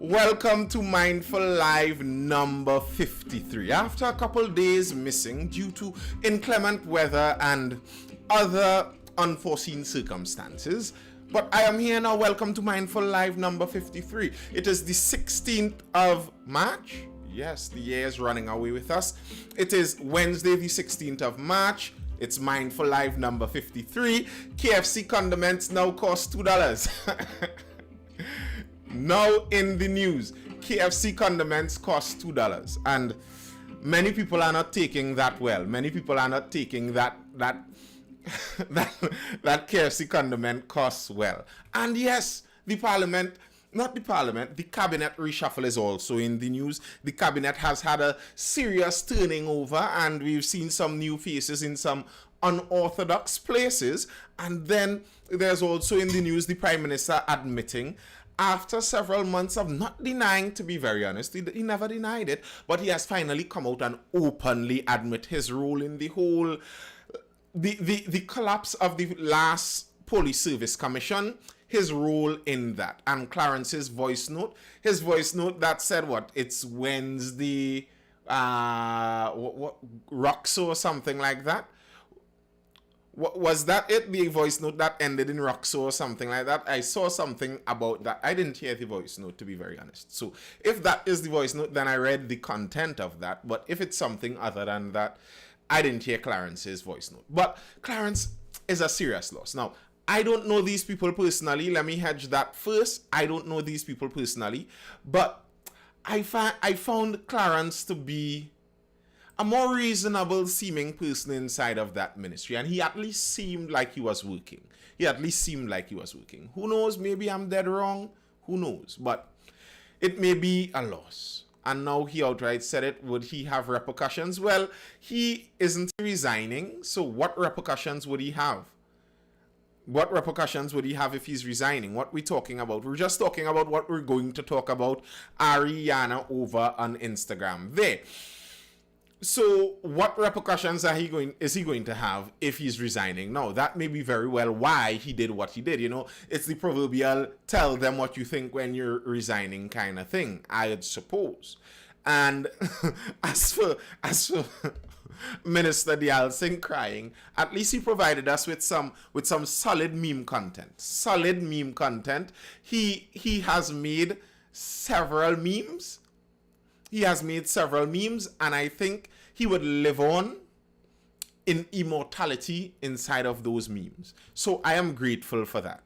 Welcome to Mindful Live number 53. After a couple days missing due to inclement weather and other unforeseen circumstances, but I am here now. Welcome to Mindful Live number 53. It is the 16th of March. Yes, the year is running away with us. It is Wednesday, the 16th of March. It's Mindful Live number 53. KFC condiments now cost $2. Now in the news, KFC condiments cost $2, and many people are not taking that well. Many people are not taking that KFC condiment costs well. And yes, the cabinet reshuffle is also in the news. The cabinet has had a serious turning over, and we've seen some new faces in some unorthodox places. And then there's also in the news the Prime Minister admitting, after several months of not denying, to be very honest, he never denied it, but he has finally come out and openly admit his role in the whole, the collapse of the last Police Service Commission, his role in that. And Clarence's voice note that said what? It's Wednesday, Roxo or something like that. Was that it? The voice note that ended in Roxo or something like that? I saw something about that. I didn't hear the voice note, to be very honest. So if that is the voice note, then I read the content of that. But if it's something other than that, I didn't hear Clarence's voice note. But Clarence is a serious loss. Now, I don't know these people personally. Let me hedge that first. I don't know these people personally. But I found Clarence to be a more reasonable seeming person inside of that ministry, and he at least seemed like he was working. Who knows? Maybe I'm dead wrong. Who knows? But it may be a loss. And now he outright said it. Would he have repercussions? Well, he isn't resigning. So what repercussions would he have? What repercussions would he have if he's resigning? What we're talking about? We're just talking about what we're going to talk about. Ariana over on Instagram there. So what repercussions is he going to have if he's resigning? Now, that may be very well why he did what he did. You know, it's the proverbial tell them what you think when you're resigning kind of thing, I'd suppose. And as for Minister Dial Singh crying, at least he provided us with some solid meme content. He has made several memes. And I think he would live on in immortality inside of those memes. So I am grateful for that.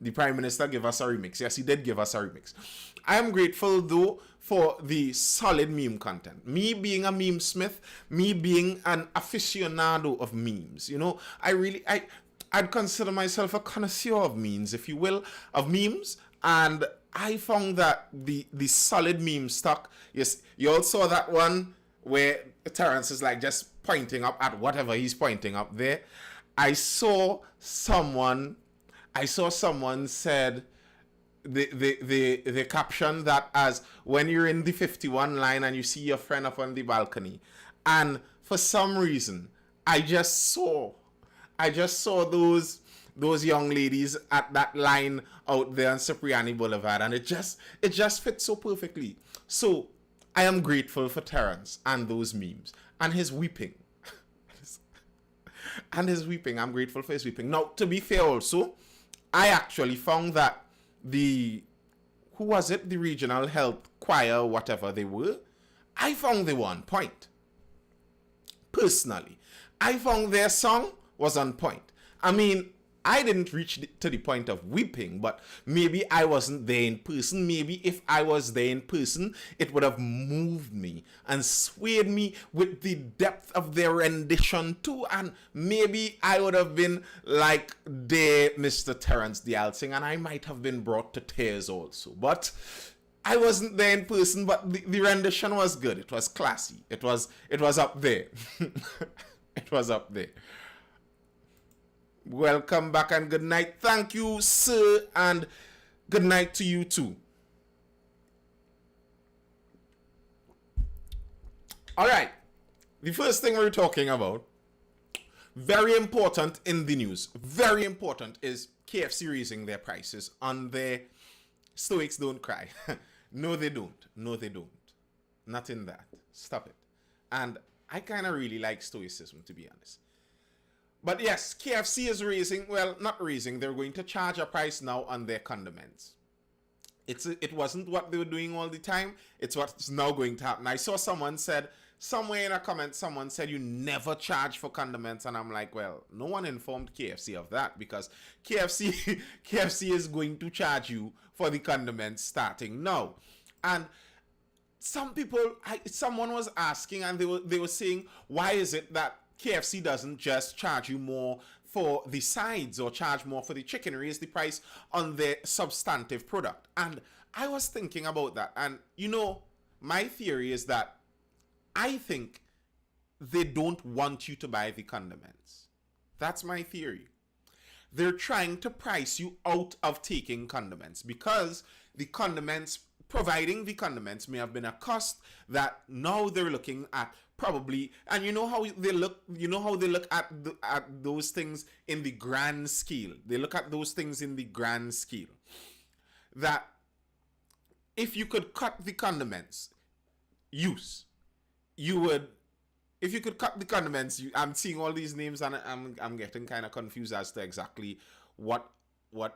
The Prime Minister gave us a remix. Yes, he did give us a remix. I am grateful, though, for the solid meme content. Me being a meme smith, me being an aficionado of memes. You know, I'd consider myself a connoisseur of memes, if you will, of memes. And I found that the solid meme stock. Yes, you all saw that one where Terrence is like just pointing up at whatever he's pointing up there. I saw someone said the caption that as when you're in the 51 line and you see your friend up on the balcony, and for some reason I just saw those young ladies at that line out there on Cipriani Boulevard, and it just fits so perfectly. So I am grateful for Terrence and those memes and his weeping. I'm grateful for his weeping. Now, to be fair also, I actually found that the regional health choir, whatever they were, I found they were on point. Personally, I found their song was on point. I mean, I didn't reach to the point of weeping, but maybe I wasn't there in person. Maybe if I was there in person, it would have moved me and swayed me with the depth of their rendition too. And maybe I would have been like their Mr. Terrence Dial Singh, and I might have been brought to tears also. But I wasn't there in person, but the rendition was good. It was classy. It was up there. It was up there. Welcome back and good night. Thank you, sir, and good night to you too. All right. The first thing we're talking about, very important in the news, very important, is KFC raising their prices on their Stoics don't cry. No, they don't. No, they don't. Not in that. Stop it. And I kind of really like stoicism, to be honest. But yes, KFC is raising, well, not raising, they're going to charge a price now on their condiments. It wasn't what they were doing all the time. It's what's now going to happen. I saw someone said, somewhere in a comment, someone said you never charge for condiments. And I'm like, well, no one informed KFC of that, because KFC is going to charge you for the condiments starting now. And some people, someone was asking, and they were saying, why is it that KFC doesn't just charge you more for the sides or charge more for the chicken, raise the price on their substantive product? And I was thinking about that. And you know, my theory is that I think they don't want you to buy the condiments. That's my theory. They're trying to price you out of taking condiments, because the condiments, providing the condiments, may have been a cost that now they're looking at probably, and you know how they look, at those things in the grand scale. They look at those things in the grand scale. That if you could cut the condiments use, you would. If you could cut the condiments, I'm seeing all these names and I'm getting kind of confused as to exactly what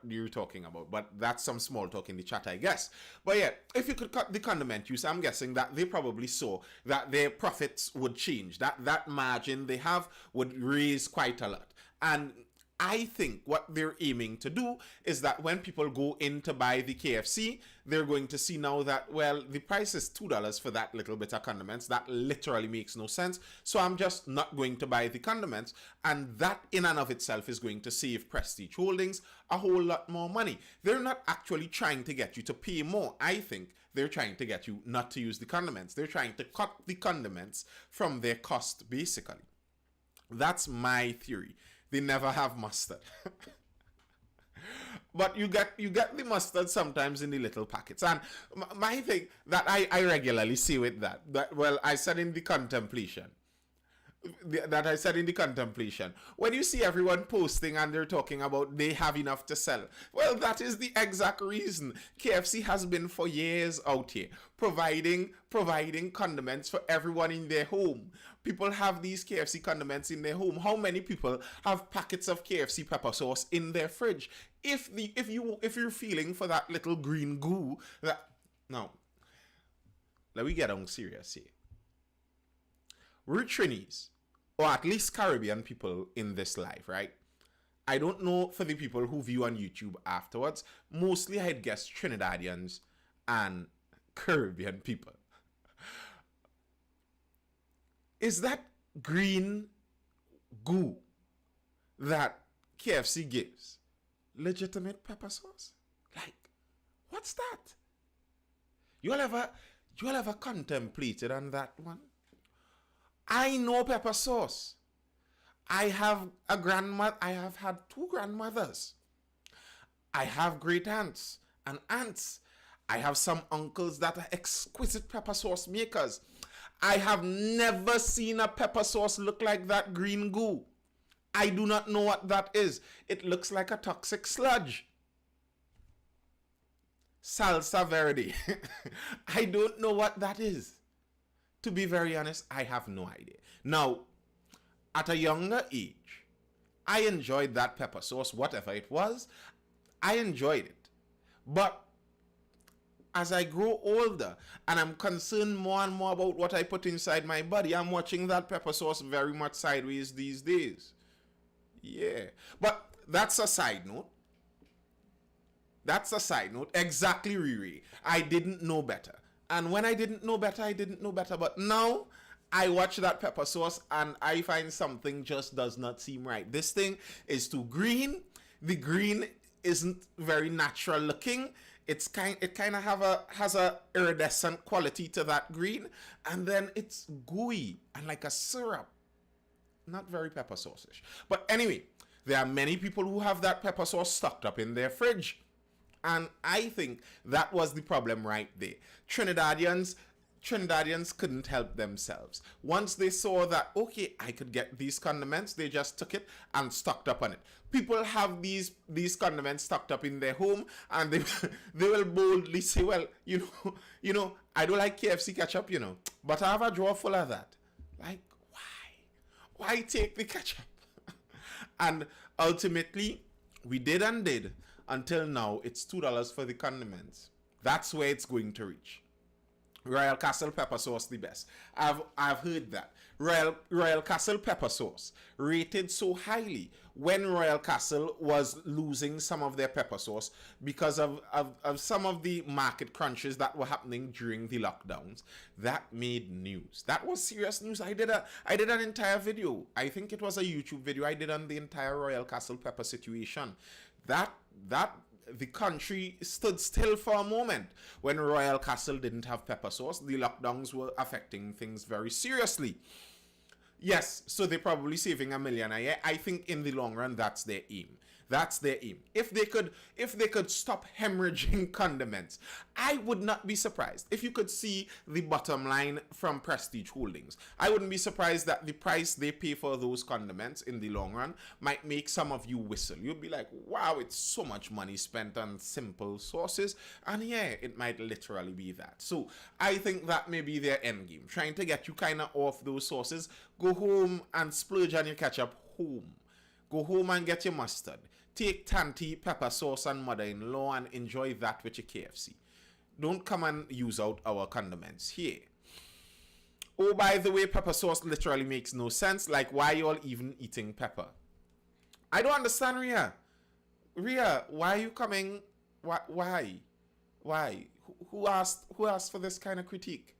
you're talking about. But that's some small talk in the chat, I guess. But yeah, if you could cut the condiment use, I'm guessing that they probably saw that their profits would change. That margin they have would raise quite a lot. And I think what they're aiming to do is that when people go in to buy the KFC, they're going to see now that, well, the price is $2 for that little bit of condiments. That literally makes no sense. So I'm just not going to buy the condiments. And that in and of itself is going to save Prestige Holdings a whole lot more money. They're not actually trying to get you to pay more. I think they're trying to get you not to use the condiments. They're trying to cut the condiments from their cost, basically. That's my theory. They never have mustard. But you get the mustard sometimes in the little packets. And my thing that I regularly see with that, well, I said in the contemplation, when you see everyone posting and they're talking about they have enough to sell, well, that is the exact reason. KFC has been for years out here providing condiments for everyone in their home. People have these KFC condiments in their home. How many people have packets of KFC pepper sauce in their fridge? If you're feeling for that little green goo, now let me get on serious here. We're Trinis, or at least Caribbean people in this life, right? I don't know for the people who view on YouTube afterwards. Mostly I'd guess Trinidadians and Caribbean people. Is that green goo that KFC gives legitimate pepper sauce? Like, what's that? You all ever contemplated on that one? I know pepper sauce. I have a grandmother. I have had two grandmothers. I have great aunts and aunts. I have some uncles that are exquisite pepper sauce makers. I have never seen a pepper sauce look like that green goo. I do not know what that is. It looks like a toxic sludge. Salsa verde. I don't know what that is. To be very honest, I have no idea. Now, at a younger age, I enjoyed that pepper sauce, whatever it was. I enjoyed it. But as I grow older and I'm concerned more and more about what I put inside my body, I'm watching that pepper sauce very much sideways these days. Yeah. But that's a side note. That's a side note. Exactly, Riri. I didn't know better. And when I didn't know better, I didn't know better. But now I watch that pepper sauce and I find something just does not seem right. This thing is too green. The green isn't very natural looking. It kind of has a iridescent quality to that green, and then it's gooey and like a syrup. Not very pepper sauce-ish. But anyway, there are many people who have that pepper sauce stocked up in their fridge. And I think that was the problem right there. Trinidadians Trinidadians couldn't help themselves. Once they saw that, okay, I could get these condiments, they just took it and stocked up on it. People have these condiments stocked up in their home, and they they will boldly say, well, I don't like KFC ketchup, but I have a drawer full of that. Like, why take the ketchup? And ultimately, we did until now. It's $2 for the condiments. That's where it's going to reach. Royal Castle pepper sauce the best. I've heard that. Royal Castle pepper sauce rated so highly when Royal Castle was losing some of their pepper sauce because of some of the market crunches that were happening during the lockdowns. That made news. That was serious news. I did an entire video. I think it was a YouTube video I did on the entire Royal Castle pepper situation. The country stood still for a moment when Royal Castle didn't have pepper sauce. The lockdowns were affecting things very seriously. Yes, so they're probably saving $1 million a year. I think in the long run, that's their aim. That's their aim. If they could stop hemorrhaging condiments, I would not be surprised. If you could see the bottom line from Prestige Holdings, I wouldn't be surprised that the price they pay for those condiments in the long run might make some of you whistle. You'll be like, wow, it's so much money spent on simple sauces. And yeah, it might literally be that. So I think that may be their end game, trying to get you kind of off those sauces. Go home and splurge on your ketchup home. Go home and get your mustard. Take Tanty, pepper sauce, and mother-in-law and enjoy that with your KFC. Don't come and use out our condiments here. Oh, by the way, pepper sauce literally makes no sense. Like, why you all even eating pepper? I don't understand, Ria. Ria, why are you coming? Why? Who asked for this kind of critique?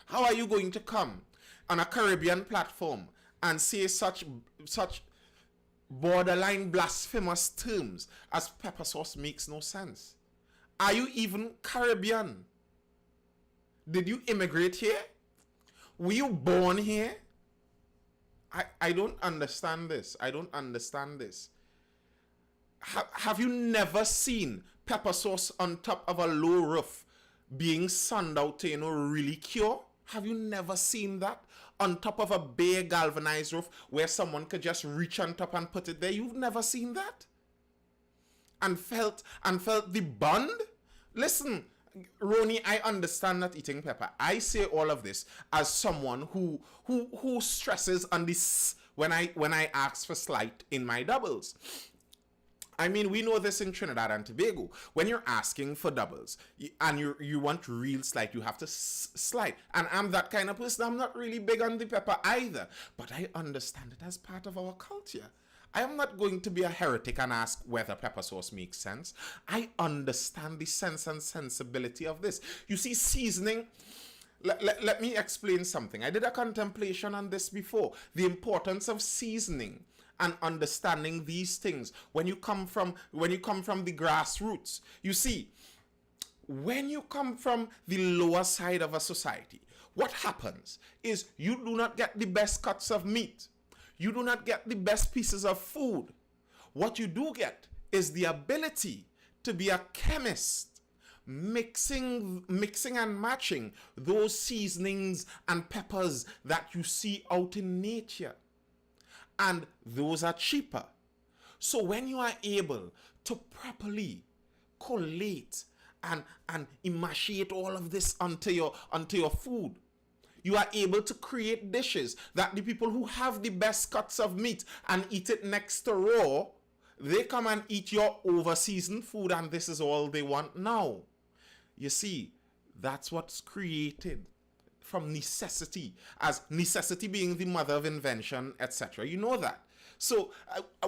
How are you going to come on a Caribbean platform and say such borderline blasphemous terms as pepper sauce makes no sense? Are you even Caribbean? Did you immigrate here? Were you born here? I don't understand this. I don't understand this. Have you never seen pepper sauce on top of a low roof being sunned out to, really cure? Have you never seen that? On top of a bare galvanized roof where someone could just reach on top and put it there? You've never seen that? And felt the bond? Listen, Roni, I understand not eating pepper. I say all of this as someone who stresses on this when I ask for slight in my doubles. I mean, we know this in Trinidad and Tobago. When you're asking for doubles and you want real slight, you have to slide. And I'm that kind of person. I'm not really big on the pepper either. But I understand it as part of our culture. I am not going to be a heretic and ask whether pepper sauce makes sense. I understand the sense and sensibility of this. You see, seasoning... Let me explain something. I did a contemplation on this before. The importance of seasoning and understanding these things when you come from the grassroots. You see, when you come from the lower side of a society, what happens is you do not get the best cuts of meat. You do not get the best pieces of food. What you do get is the ability to be a chemist, mixing and matching those seasonings and peppers that you see out in nature. And those are cheaper. So when you are able to properly collate and emaciate all of this onto your food, you are able to create dishes that the people who have the best cuts of meat and eat it next to raw, they come and eat your over-seasoned food, and this is all they want now. You see, that's what's created from necessity, as necessity being the mother of invention, etc. You know that. So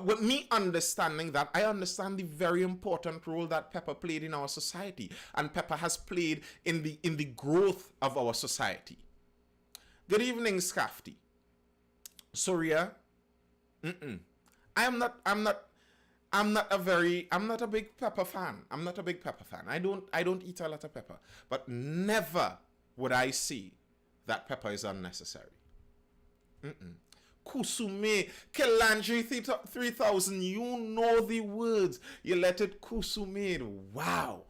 with me understanding that, I understand the very important role that pepper played in our society, and pepper has played in the growth of our society. Good evening, Scafty. Soria. I'm not a big pepper fan. I'm not a big pepper fan. I don't eat a lot of pepper. But never would I see that pepper is unnecessary. Kusume, Kelandri 3000, you know the words. You let it kusume. Wow.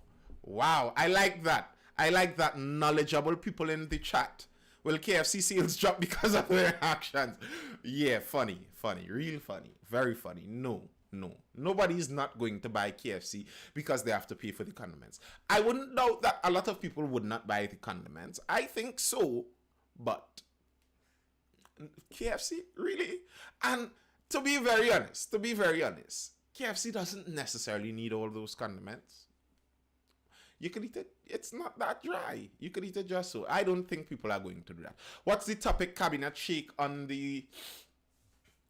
I like that. I like that knowledgeable people in the chat. Will KFC sales drop because of their actions? Yeah, funny, real funny, very funny. No. Nobody's not going to buy KFC because they have to pay for the condiments. I wouldn't doubt that a lot of people would not buy the condiments. I think so, but KFC, really? And to be very honest, KFC doesn't necessarily need all those condiments. You could eat it. It's not that dry. You could eat it just so. I don't think people are going to do that. What's the topic? Cabinet shake on the...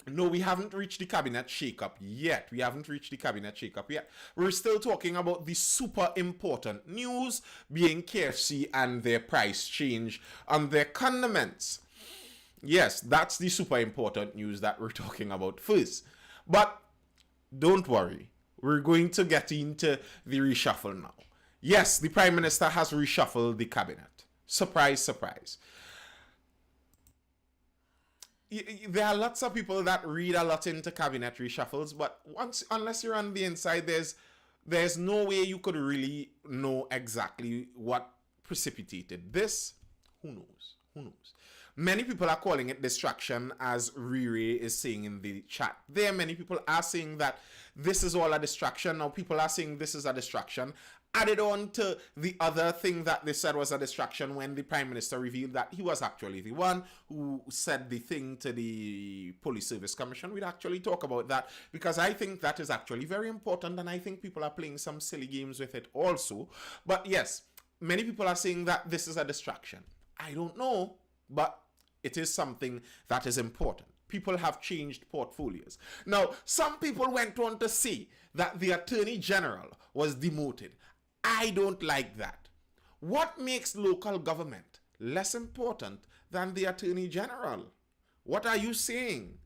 No, we haven't reached the cabinet shake-up yet. We're still talking about the super important news being KFC and their price change on their condiments. Yes, that's the super important news that we're talking about first. But don't worry. We're going to get into the reshuffle now. Yes, the Prime Minister has reshuffled the cabinet. Surprise, surprise. There are lots of people that read a lot into cabinet reshuffles, but unless you're on the inside, there's no way you could really know exactly what precipitated this. Who knows? Many people are calling it distraction, as Riri is saying in the chat. Many people are saying that this is all a distraction. Now people are saying this is a distraction. Added on to the other thing that they said was a distraction when the Prime Minister revealed that he was actually the one who said the thing to the Police Service Commission. We'd actually talk about that because I think that is actually very important and I think people are playing some silly games with it also. But yes, many people are saying that this is a distraction. I don't know, but it is something that is important. People have changed portfolios. Now, some people went on to say that the Attorney General was demoted. I don't like that. What makes local government less important than the Attorney General? What are you saying?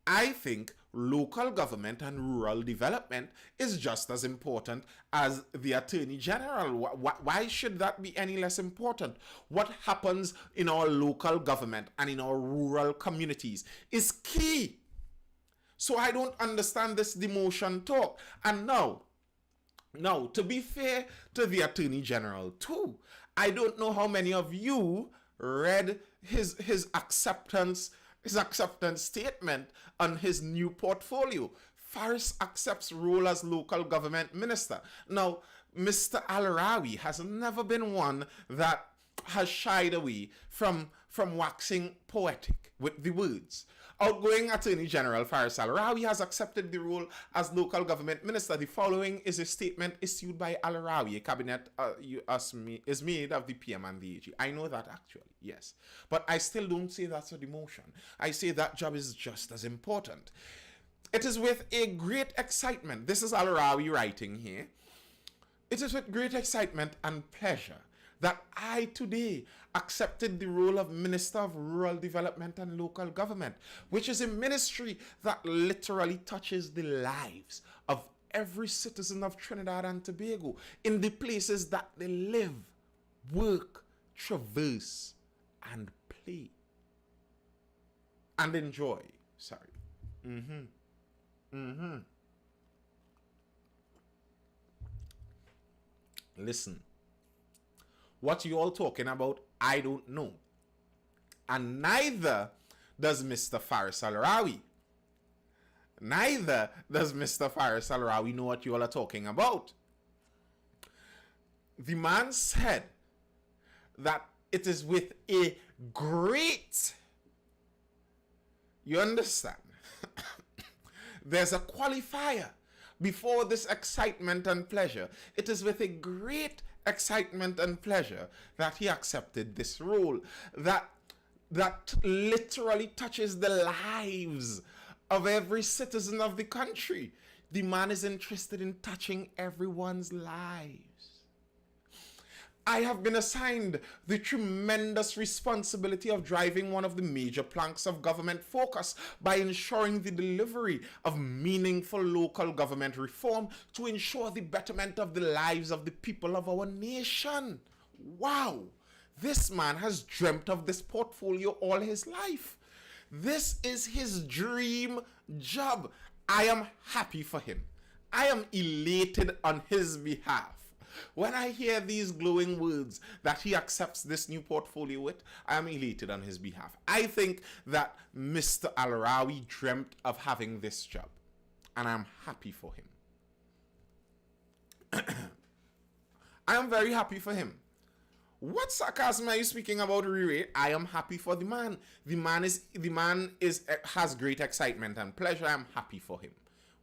I think local government and rural development is just as important as the Attorney General. Why should that be any less important? What happens in our local government and in our rural communities is key. So I don't understand this demotion talk. And now, to be fair to the Attorney General too, I don't know how many of you read his acceptance statement on his new portfolio. Faris accepts role as local government minister. Now, Mr. Al-Rawi has never been one that has shied away from waxing poetic with the words. Outgoing Attorney General Faris Al-Rawi has accepted the role as local government minister. The following is a statement issued by Al-Rawi. A cabinet is made of the PM and the AG. I know that actually, yes. But I still don't say that's a demotion. I say that job is just as important. It is with a great excitement. This is Al-Rawi writing here. It is with great excitement and pleasure that I today accepted the role of Minister of Rural Development and Local Government, which is a ministry that literally touches the lives of every citizen of Trinidad and Tobago in the places that they live, work, traverse, and play. And enjoy. Sorry. Listen. What you all talking about, I don't know. And neither does Mr. Faris Al-Rawi. Neither does Mr. Faris Al-Rawi know what you all are talking about. The man said that it is with a great... You understand? There's a qualifier before this excitement and pleasure. It is with a great excitement and pleasure that he accepted this role that literally touches the lives of every citizen of the country. The man is interested in touching everyone's lives. I have been assigned the tremendous responsibility of driving one of the major planks of government focus by ensuring the delivery of meaningful local government reform to ensure the betterment of the lives of the people of our nation. Wow, this man has dreamt of this portfolio all his life. This is his dream job. I am happy for him. I am elated on his behalf. When I hear these glowing words that he accepts this new portfolio with, I am elated on his behalf. I think that Mr. Al-Rawi dreamt of having this job, and I'm happy for him. I am very happy for him. What sarcasm are you speaking about, Riri? I am happy for the man. The man has great excitement and pleasure. I am happy for him.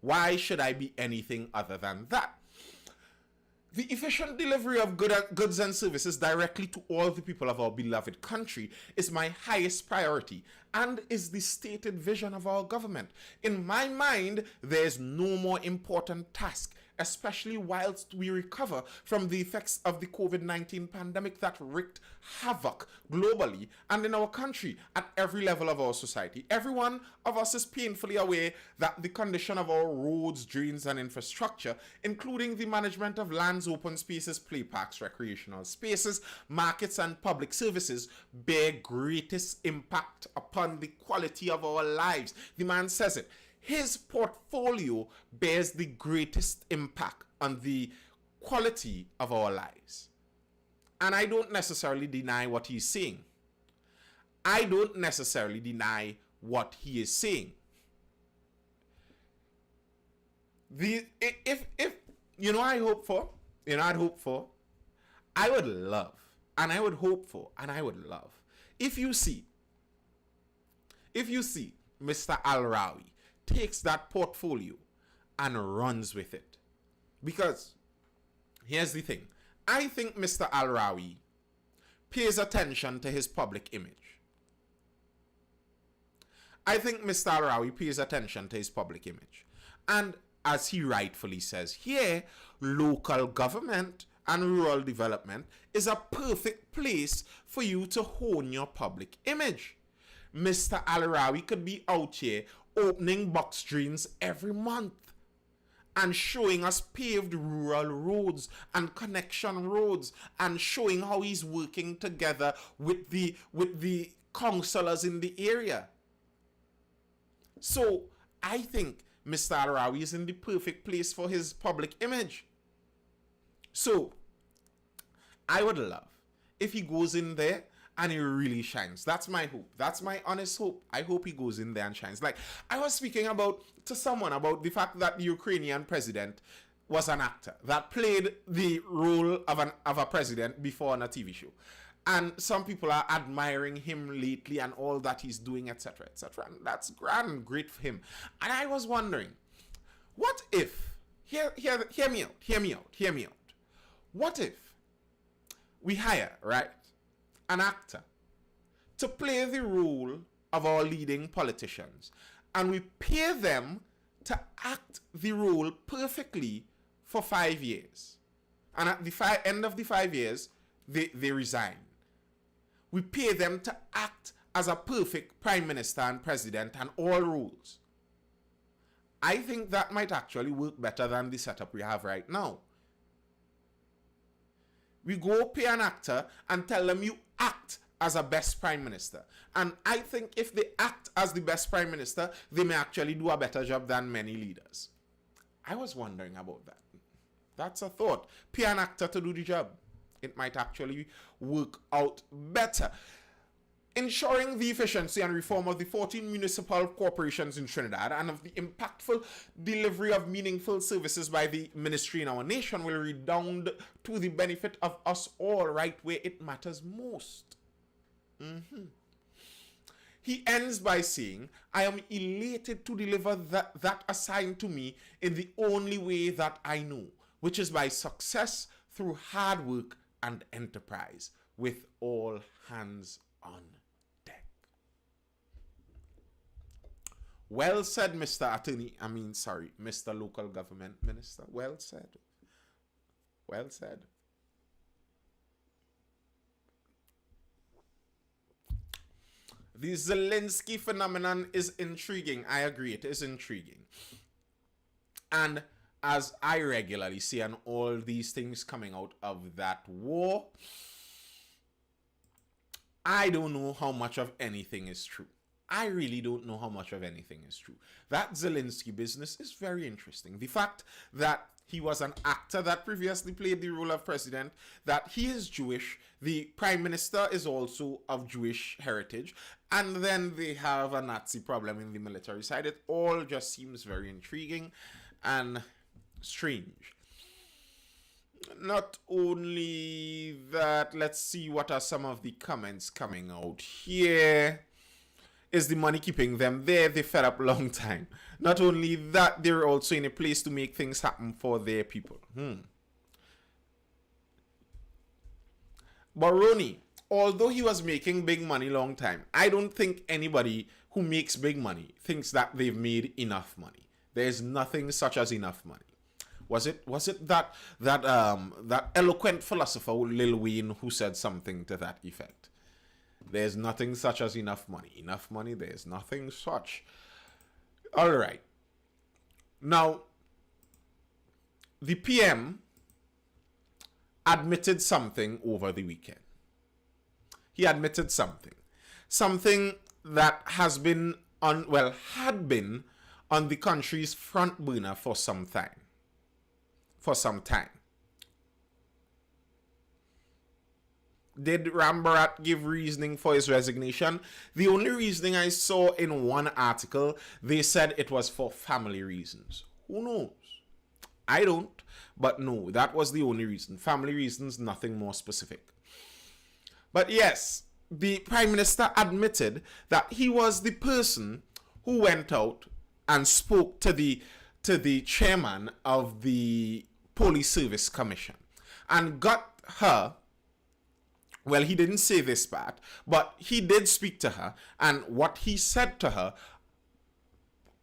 Why should I be anything other than that? The efficient delivery of goods and services directly to all the people of our beloved country is my highest priority and is the stated vision of our government. In my mind, there is no more important task, especially whilst we recover from the effects of the COVID-19 pandemic that wreaked havoc globally and in our country at every level of our society. Every one of us is painfully aware that the condition of our roads, drains, and infrastructure, including the management of lands, open spaces, play parks, recreational spaces, markets, and public services, bear greatest impact upon the quality of our lives. The man says it. His portfolio bears the greatest impact on the quality of our lives. And I don't necessarily deny what he's saying. I don't necessarily deny what he is saying. If I hope for, I would love, and I would hope for, and I would love, if you see Mr. Al-Rawi takes that portfolio and runs with it. Because here's the thing. I think Mr. Al-Rawi pays attention to his public image. I think Mr. Al-Rawi pays attention to his public image. And as he rightfully says here, local government and rural development is a perfect place for you to hone your public image. Mr. Al-Rawi could be out here opening box drains every month and showing us paved rural roads and connection roads and showing how he's working together with the councillors in the area. So I think Mr. Al-Rawi is in the perfect place for his public image. So I would love if he goes in there and he really shines. That's my hope. That's my honest hope. I hope he goes in there and shines. Like, I was speaking to someone about the fact that the Ukrainian president was an actor that played the role of a president before on a TV show. And some people are admiring him lately and all that he's doing, etc., etc. And that's grand, great for him. And I was wondering, what if, hear me out. What if we hire, right, an actor to play the role of our leading politicians, and we pay them to act the role perfectly for 5 years, and at the end of the 5 years they resign. We pay them to act as a perfect prime minister and president and all roles. I think that might actually work better than the setup we have right now. We go pay an actor and tell them you act as a best prime minister. And I think if they act as the best prime minister, they may actually do a better job than many leaders. I was wondering about that. That's a thought. Pay an actor to do the job. It might actually work out better. Ensuring the efficiency and reform of the 14 municipal corporations in Trinidad and of the impactful delivery of meaningful services by the ministry in our nation will redound to the benefit of us all right where it matters most. He ends by saying, I am elated to deliver that assigned to me in the only way that I know, which is by success through hard work and enterprise with all hands on deck. Well said, Mr. Local Government Minister. Well said. Well said. The Zelensky phenomenon is intriguing. I agree, it is intriguing. And as I regularly see, and all these things coming out of that war, I don't know how much of anything is true. I really don't know how much of anything is true. That Zelensky business is very interesting. The fact that he was an actor that previously played the role of president, that he is Jewish, the prime minister is also of Jewish heritage, and then they have a Nazi problem in the military side. It all just seems very intriguing and strange. Not only that, let's see what are some of the comments coming out here. Is the money keeping them there? They fed up a long time. Not only that, they're also in a place to make things happen for their people. Baroni, although he was making big money long time, I don't think anybody who makes big money thinks that they've made enough money. There's nothing such as enough money. Was it that eloquent philosopher Lil Wayne who said something to that effect? There's nothing such as enough money. Enough money, there's nothing such. All right. Now, the PM admitted something over the weekend. He admitted something. Something that had been on the country's front burner for some time. Did Rambarat give reasoning for his resignation? The only reasoning I saw in one article, they said it was for family reasons. Who knows? I don't, but no, that was the only reason. Family reasons, nothing more specific. But yes, the Prime Minister admitted that he was the person who went out and spoke to the chairman of the Police Service Commission and got her. Well, he didn't say this part, but he did speak to her, and what he said to her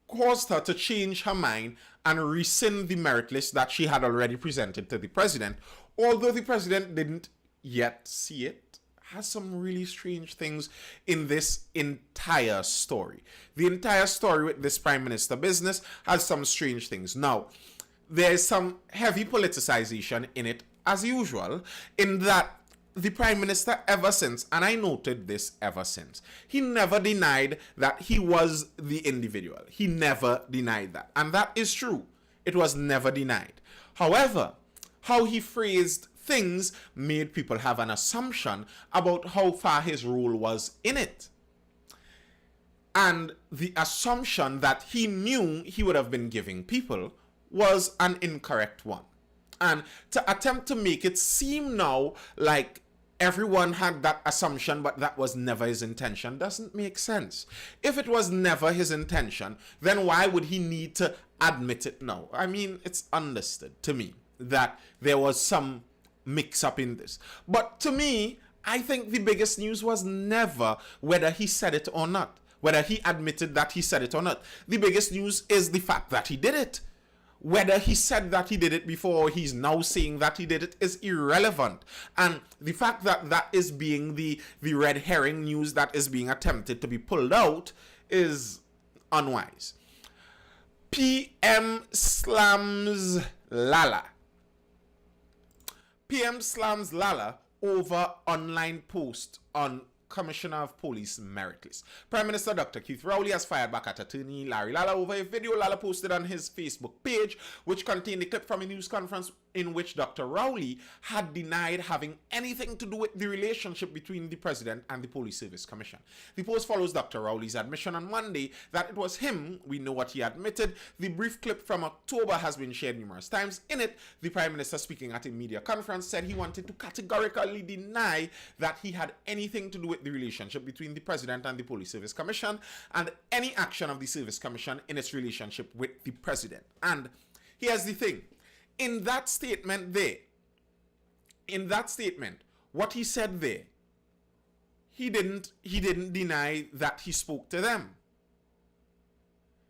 caused her to change her mind and rescind the merit list that she had already presented to the president. Although the president didn't yet see it, has some really strange things in this entire story. The entire story with this Prime Minister business has some strange things. Now, there's some heavy politicization in it, as usual, in that the Prime Minister ever since, and I noted this ever since, he never denied that he was the individual. He never denied that. And that is true. It was never denied. However, how he phrased things made people have an assumption about how far his role was in it. And the assumption that he knew he would have been giving people was an incorrect one. And to attempt to make it seem now like everyone had that assumption, but that was never his intention, doesn't make sense. If it was never his intention, then why would he need to admit it now? I mean, it's understood to me that there was some mix-up in this. But to me, I think the biggest news was never whether he said it or not, whether he admitted that he said it or not. The biggest news is the fact that he did it. Whether he said that he did it before or he's now saying that he did it is irrelevant. And the fact that that is being the red herring news that is being attempted to be pulled out is unwise. PM slams LAA. PM slams LAA over online post on Commissioner of Police merit list. Prime Minister Dr. Keith Rowley has fired back at attorney Larry LAA over a video LAA posted on his Facebook page, which contained a clip from a news conference in which Dr. Rowley had denied having anything to do with the relationship between the President and the Police Service Commission. The post follows Dr. Rowley's admission on Monday that it was him. We know what he admitted. The brief clip from October has been shared numerous times. In it, the Prime Minister, speaking at a media conference, said he wanted to categorically deny that he had anything to do with the relationship between the President and the Police Service Commission and any action of the Service Commission in its relationship with the President. And here's the thing. In that statement, what he said there, he didn't deny that he spoke to them.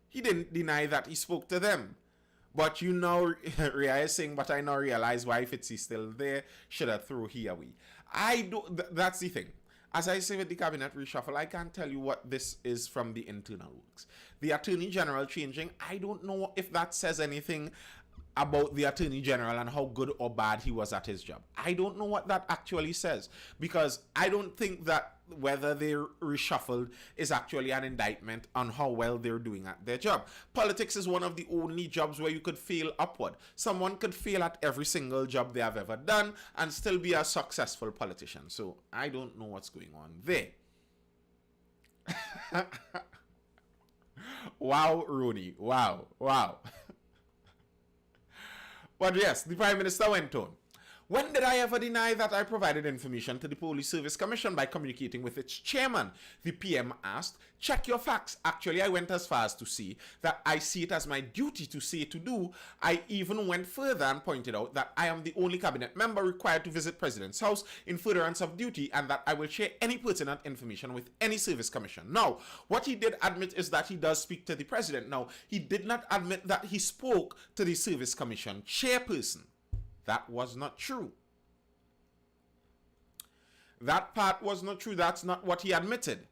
He didn't deny that he spoke to them. But you know, Ria is saying, but I now realize why if it's still there, should I throw here away? That's the thing. As I say with the cabinet reshuffle, I can't tell you what this is from the internal works. The Attorney General changing, I don't know if that says anything about the Attorney General and how good or bad he was at his job. I don't know what that actually says, because I don't think that whether they're reshuffled is actually an indictment on how well they're doing at their job. Politics is one of the only jobs where you could fail upward. Someone could fail at every single job they have ever done and still be a successful politician. So I don't know what's going on there. Wow, Rooney. Wow. But yes, the Prime Minister went on. When did I ever deny that I provided information to the Police Service Commission by communicating with its chairman? The PM asked. Check your facts. Actually, I went as far as to say that I see it as my duty to say to do. I even went further and pointed out that I am the only cabinet member required to visit President's house in furtherance of duty, and that I will share any pertinent information with any service commission. Now, what he did admit is that he does speak to the President. Now, he did not admit that he spoke to the Service Commission chairperson. That was not true. That part was not true. That's not what he admitted.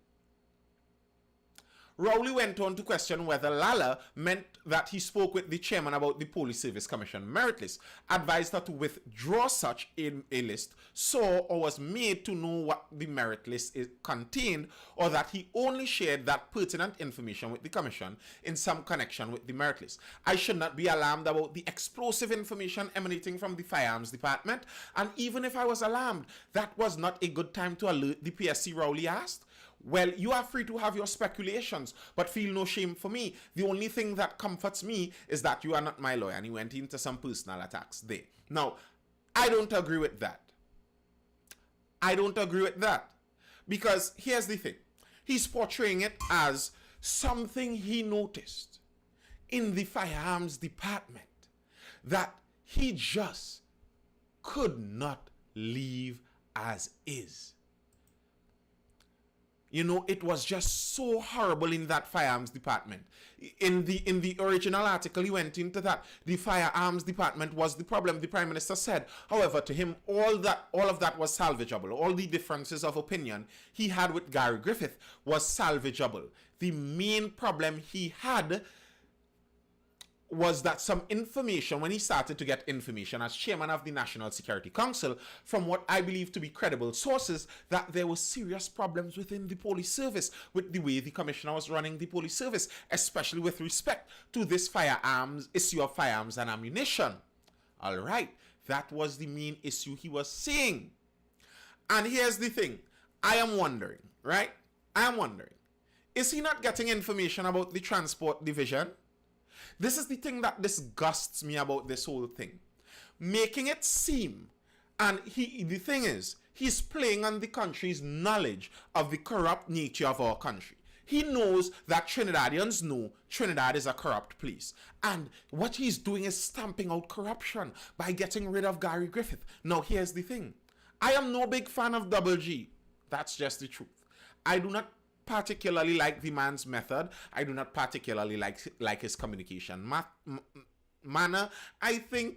Rowley went on to question whether Lala meant that he spoke with the chairman about the Police Service Commission merit list, advised her to withdraw such a list, saw or was made to know what the merit list contained, or that he only shared that pertinent information with the commission in some connection with the merit list. I should not be alarmed about the explosive information emanating from the Firearms Department, and even if I was alarmed, that was not a good time to alert the PSC, Rowley asked. Well, you are free to have your speculations, but feel no shame for me. The only thing that comforts me is that you are not my lawyer. And he went into some personal attacks there. Now, I don't agree with that. Because here's the thing. He's portraying it as something he noticed in the Firearms Department that he just could not leave as is. You know, it was just so horrible in that Firearms Department. In the original article, he went into that. The Firearms Department was the problem, the Prime Minister said. However, to him, all of that was salvageable. All the differences of opinion he had with Gary Griffith was salvageable. The main problem he had was that some information, when he started to get information as chairman of the National Security Council, from what I believe to be credible sources, that there were serious problems within the police service with the way the commissioner was running the police service, especially with respect to this issue of firearms and ammunition. All right, that was the main issue he was saying. And here's the thing. I am wondering, is he not getting information about the transport division? This is the thing that disgusts me about this whole thing. Making it seem, and the thing is, he's playing on the country's knowledge of the corrupt nature of our country. He knows that Trinidadians know Trinidad is a corrupt place. And what he's doing is stamping out corruption by getting rid of Gary Griffith. Now, here's the thing. I am no big fan of Double G. That's just the truth. I do not particularly like the man's method. I do not particularly like his communication manner. I think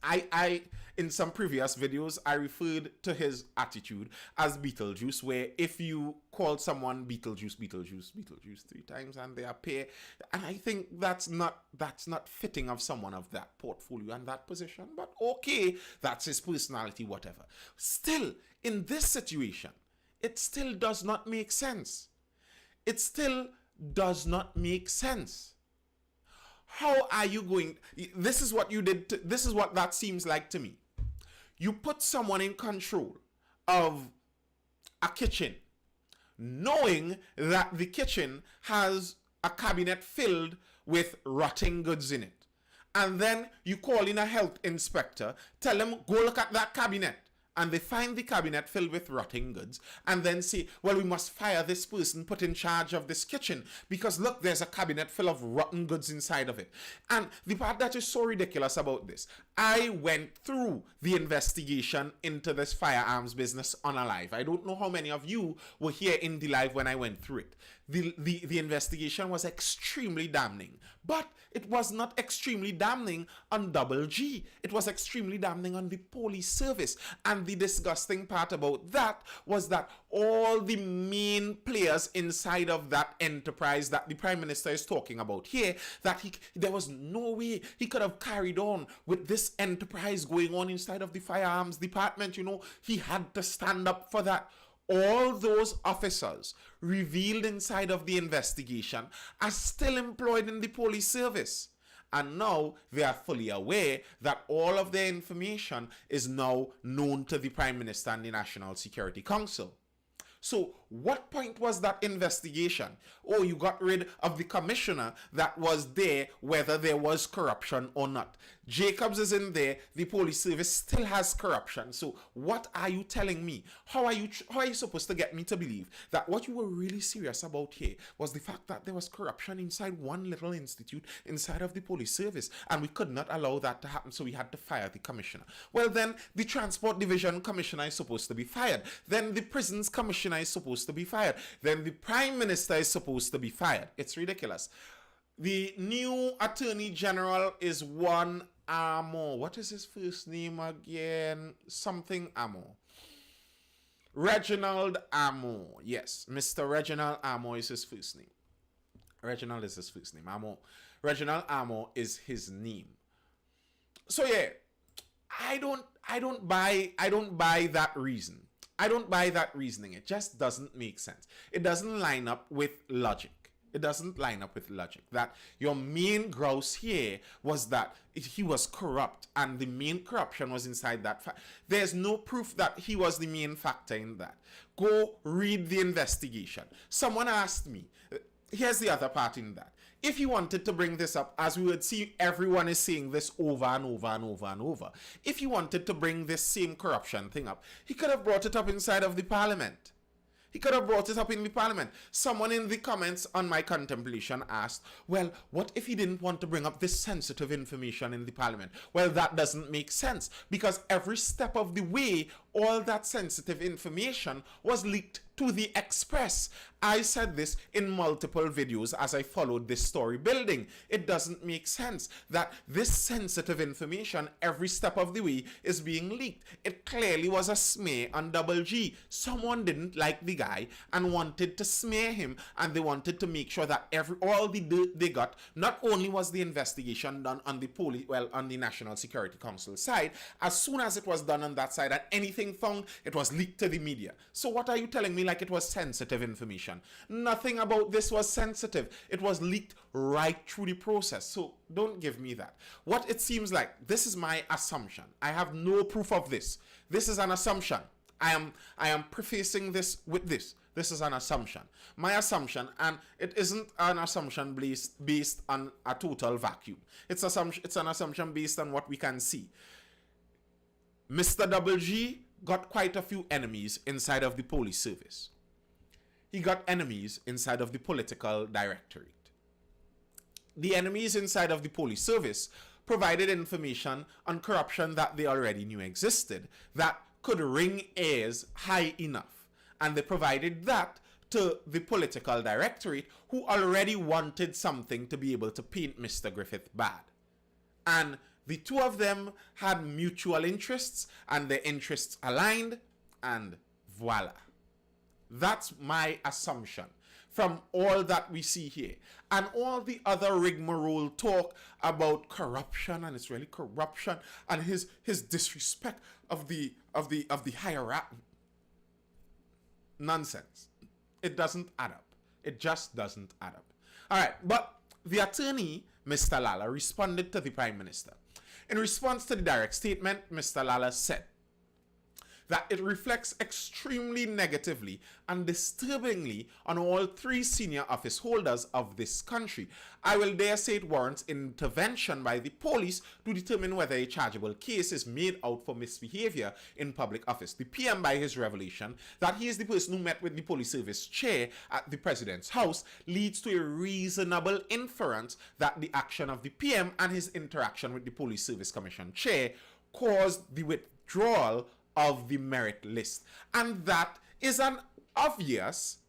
I in some previous videos I referred to his attitude as Beetlejuice, where if you call someone Beetlejuice 3 times and they appear, and I think that's not fitting of someone of that portfolio and that position. But okay, that's his personality, whatever. Still, in this situation, it still does not make sense. How are you going? This is what you did. This is what that seems like to me. You put someone in control of a kitchen, knowing that the kitchen has a cabinet filled with rotting goods in it. And then you call in a health inspector, tell them, go look at that cabinet. And they find the cabinet filled with rotting goods and then say, well, we must fire this person put in charge of this kitchen because look, there's a cabinet full of rotten goods inside of it. And the part that is so ridiculous about this, I went through the investigation into this firearms business on a live. I don't know how many of you were here in the live when I went through it. the investigation was extremely damning. But it was not extremely damning on Double G. It was extremely damning on the police service. And the disgusting part about that was that all the main players inside of that enterprise that the Prime Minister is talking about here, that there was no way he could have carried on with this enterprise going on inside of the Firearms Department. You know, he had to stand up for that. All those officers revealed inside of the investigation are still employed in the police service. And now they are fully aware that all of their information is now known to the Prime Minister and the National Security Council. So what point was that investigation? Oh, you got rid of the commissioner that was there, whether there was corruption or not. Jacobs is in there. The police service still has corruption. So what are you telling me? How are you supposed to get me to believe that what you were really serious about here was the fact that there was corruption inside one little institute inside of the police service, and we could not allow that to happen, so we had to fire the commissioner? Well, then the transport division commissioner is supposed to be fired. Then the prisons commissioner is supposed to be fired. Then the Prime Minister is supposed to be fired. It's ridiculous. The new Attorney General is one Amo. What is his first name again? Something Amo. Reginald Amo. Yes, Mr. Reginald Amo is his first name. Reginald is his first name. Amo. Reginald Amo is his name. So yeah, I don't buy that reason. I don't buy that reasoning. It just doesn't make sense. It doesn't line up with logic. It doesn't line up with logic. That your main grouse here was that he was corrupt, and the main corruption was inside that. There's no proof that he was the main factor in that. Go read the investigation. Someone asked me, here's the other part in that. If he wanted to bring this up, as we would see, everyone is saying this over and over and over and over. If he wanted to bring this same corruption thing up, he could have brought it up inside of the parliament. He could have brought it up in the parliament. Someone in the comments on my contemplation asked, well, what if he didn't want to bring up this sensitive information in the parliament? Well, that doesn't make sense, because every step of the way, all that sensitive information was leaked to the Express. I said this in multiple videos as I followed this story building. It doesn't make sense that this sensitive information every step of the way is being leaked. It clearly was a smear on Double G. Someone didn't like the guy and wanted to smear him, and they wanted to make sure that all the dirt they got, not only was the investigation done on the on the National Security Council side, as soon as it was done on that side and anything found, it was leaked to the media. So what are you telling me like it was sensitive information? Nothing about this was sensitive. It was leaked right through the process. So don't give me that. What it seems like, this is my assumption. I have no proof of this. This is an assumption. I am prefacing this with this. This is an assumption. My assumption, and it isn't an assumption based on a total vacuum. It's an assumption based on what we can see. Mr. Double G got quite a few enemies inside of the police service. He got enemies inside of the political directorate. The enemies inside of the police service provided information on corruption that they already knew existed, that could ring ears high enough. And they provided that to the political directorate, who already wanted something to be able to paint Mr. Griffith bad. And the two of them had mutual interests, and their interests aligned, and voila. That's my assumption from all that we see here. And all the other rigmarole talk about corruption, and it's really corruption, and his disrespect of the hierarchy. Nonsense. It doesn't add up. It just doesn't add up. All right, but the attorney, Mr. Lala, responded to the Prime Minister. In response to the direct statement, Mr. Lala said that it reflects extremely negatively and disturbingly on all three senior office holders of this country. I will dare say it warrants intervention by the police to determine whether a chargeable case is made out for misbehavior in public office. The PM, by his revelation that he is the person who met with the police service chair at the president's house, leads to a reasonable inference that the action of the PM and his interaction with the police service commission chair caused the withdrawal of the merit list. And that is an obvious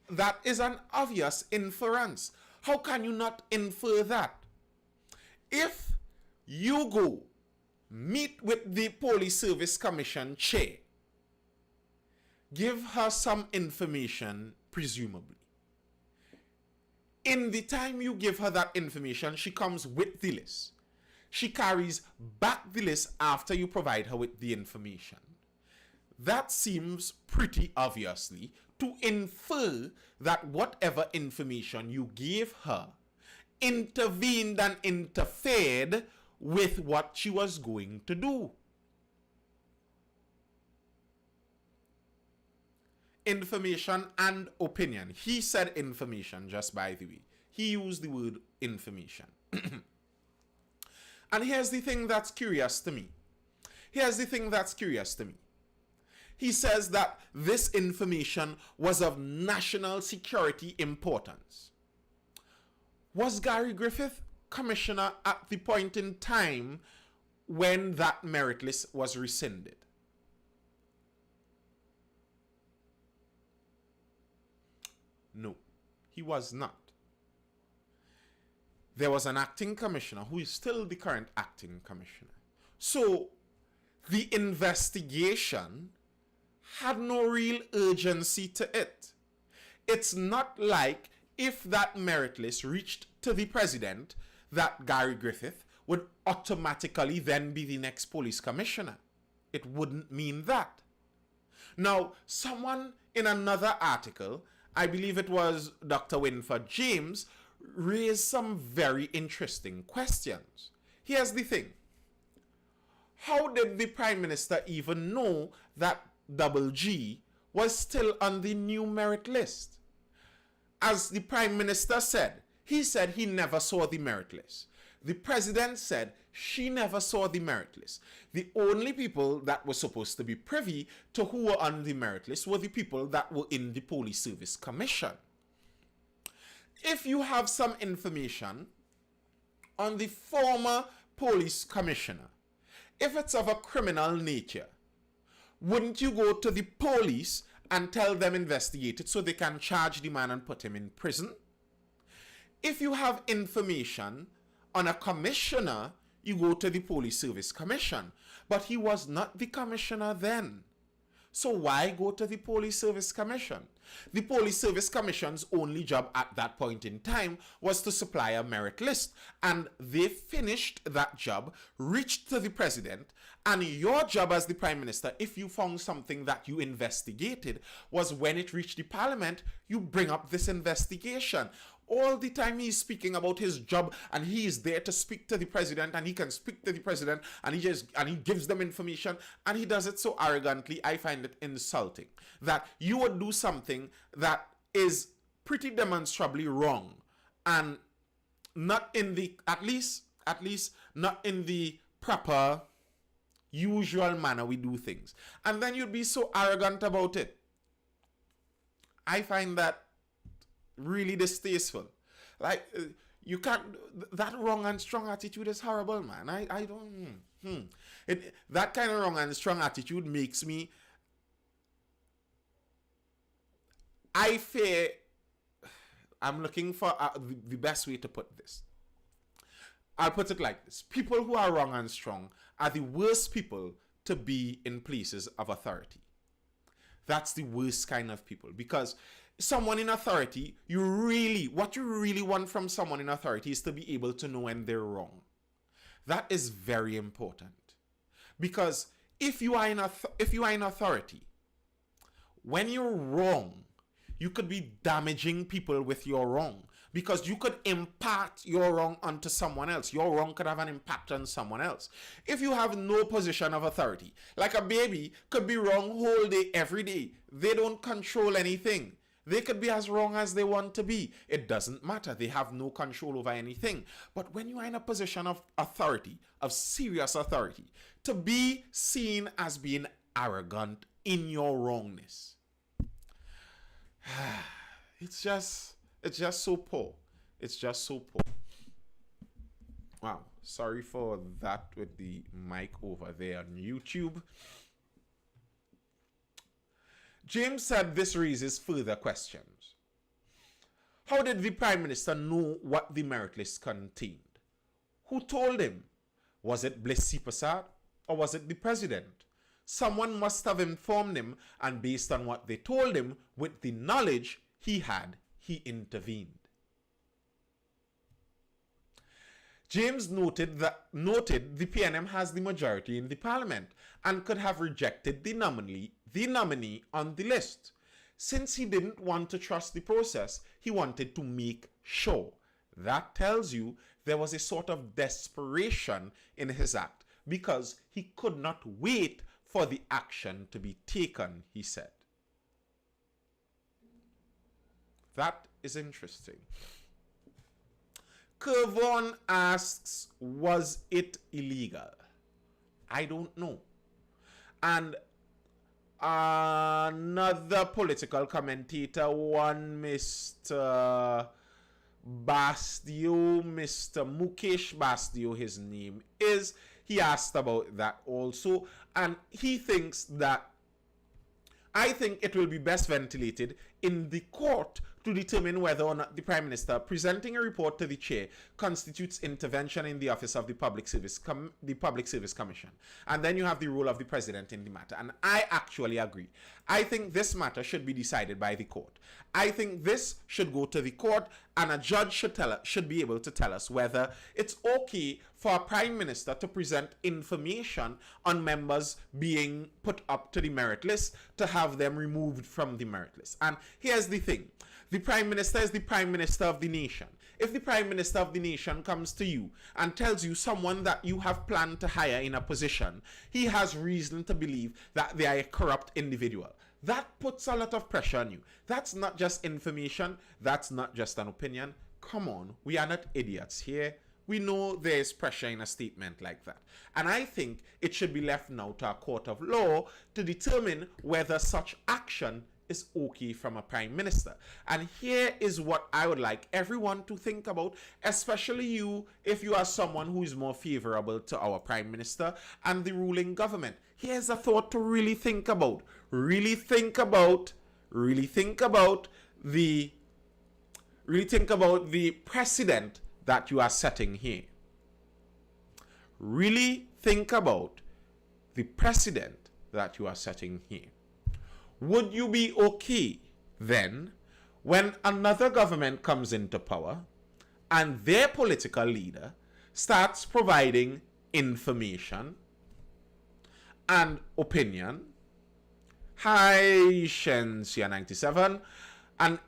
That is an obvious inference. How can you not infer that? If you go meet with the Police Service Commission chair, give her some information, presumably. In the time you give her that information, she comes with the list. She carries back the list after you provide her with the information. That seems pretty obviously to infer that whatever information you gave her intervened and interfered with what she was going to do. Information and opinion. He said information, just by the way. He used the word information. And here's the thing that's curious to me. He says that this information was of national security importance. Was Gary Griffith commissioner at the point in time when that merit list was rescinded? No, he was not. There was an acting commissioner who is still the current acting commissioner. So the investigation had no real urgency to it. It's not like if that merit list reached to the president that Gary Griffith would automatically then be the next police commissioner. It wouldn't mean that. Now, someone in another article, I believe it was Dr. Winford James, raised some very interesting questions. Here's the thing. How did the Prime Minister even know that Double G was still on the new merit list? As the Prime Minister said, he never saw the merit list. The President said she never saw the merit list. The only people that were supposed to be privy to who were on the merit list were the people that were in the Police Service Commission. If you have some information on the former police commissioner, if it's of a criminal nature, wouldn't you go to the police and tell them investigate it so they can charge the man and put him in prison? If you have information on a commissioner, you go to the Police Service Commission. But he was not the commissioner then. So why go to the Police Service Commission? The Police Service Commission's only job at that point in time was to supply a merit list. And they finished that job, reached to the president, and your job as the Prime Minister, if you found something that you investigated, was when it reached the Parliament, you bring up this investigation. All the time he's speaking about his job and he is there to speak to the president and he can speak to the president and he gives them information and he does it so arrogantly. I find it insulting that you would do something that is pretty demonstrably wrong and not in the at least not in the proper usual manner we do things, and then you'd be so arrogant about it. I find that really distasteful. Like, you can't, that wrong and strong attitude is horrible, man. I don't, that kind of wrong and strong attitude makes me, I fear, I'm looking for the best way to put this. I'll put it like this. People who are wrong and strong are the worst people to be in places of authority. That's the worst kind of people, because someone in authority, what you really want from someone in authority is to be able to know when they're wrong. That is very important, because if you are in authority, when you're wrong, you could be damaging people with your wrong, because you could impart your wrong onto someone else. Your wrong could have an impact on someone else. If you have no position of authority, like a baby could be wrong whole day, every day. They don't control anything. They could be as wrong as they want to be. It doesn't matter. They have no control over anything. But when you are in a position of authority, of serious authority, to be seen as being arrogant in your wrongness, it's just so poor. It's just so poor. Wow. Sorry for that with the mic over there on YouTube. James said this raises further questions. How did the Prime Minister know what the merit list contained? Who told him? Was it Blessy Prasad or was it the President? Someone must have informed him, and based on what they told him, with the knowledge he had, he intervened. James noted the PNM has the majority in the parliament and could have rejected the nominee on the list. Since he didn't want to trust the process, he wanted to make sure. That tells you there was a sort of desperation in his act because he could not wait for the action to be taken, he said. That is interesting. Kervon asks, was it illegal? I don't know. And another political commentator, one Mr. Bastio, Mr. Mukesh Bastio, his name is, he asked about that also. And he thinks that, I think it will be best ventilated in the court to determine whether or not the Prime Minister presenting a report to the chair constitutes intervention in the office of the Public Service Commission. And then you have the role of the President in the matter. And I actually agree. I think this matter should be decided by the court. I think this should go to the court, and a judge should be able to tell us whether it's okay for a Prime Minister to present information on members being put up to the merit list, to have them removed from the merit list. And here's the thing. The Prime Minister is the Prime Minister of the nation. If the Prime Minister of the nation comes to you and tells you someone that you have planned to hire in a position, he has reason to believe that they are a corrupt individual. That puts a lot of pressure on you. That's not just information. That's not just an opinion. Come on, we are not idiots here. We know there is pressure in a statement like that. And I think it should be left now to a court of law to determine whether such action is okay from a Prime Minister. And here is what I would like everyone to think about, especially you, if you are someone who is more favorable to our Prime Minister and the ruling government. Here's a thought to really think about. Really think about the precedent that you are setting here. Really think about the precedent that you are setting here. Would you be okay then when another government comes into power and their political leader starts providing information and opinion, hi Shensia 97, and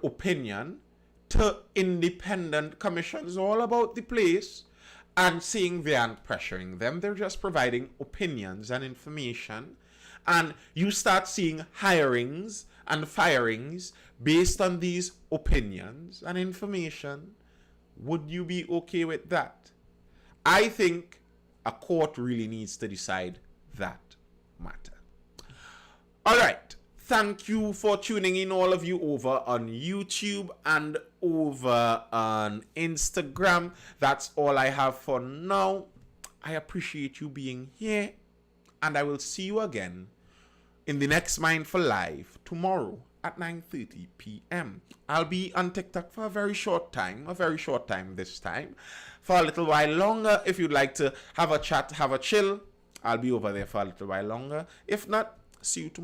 opinion to independent commissions all about the place, and seeing they aren't pressuring them, they're just providing opinions and information, and you start seeing hirings and firings based on these opinions and information? Would you be okay with that? I think a court really needs to decide that matter. All right. Thank you for tuning in, all of you over on YouTube and over on Instagram. That's all I have for now. I appreciate you being here, and I will see you again in the next Mindful Live tomorrow at 9:30 p.m. I'll be on TikTok for a very short time this time. For a little while longer, if you'd like to have a chat, have a chill, I'll be over there for a little while longer. If not, see you tomorrow.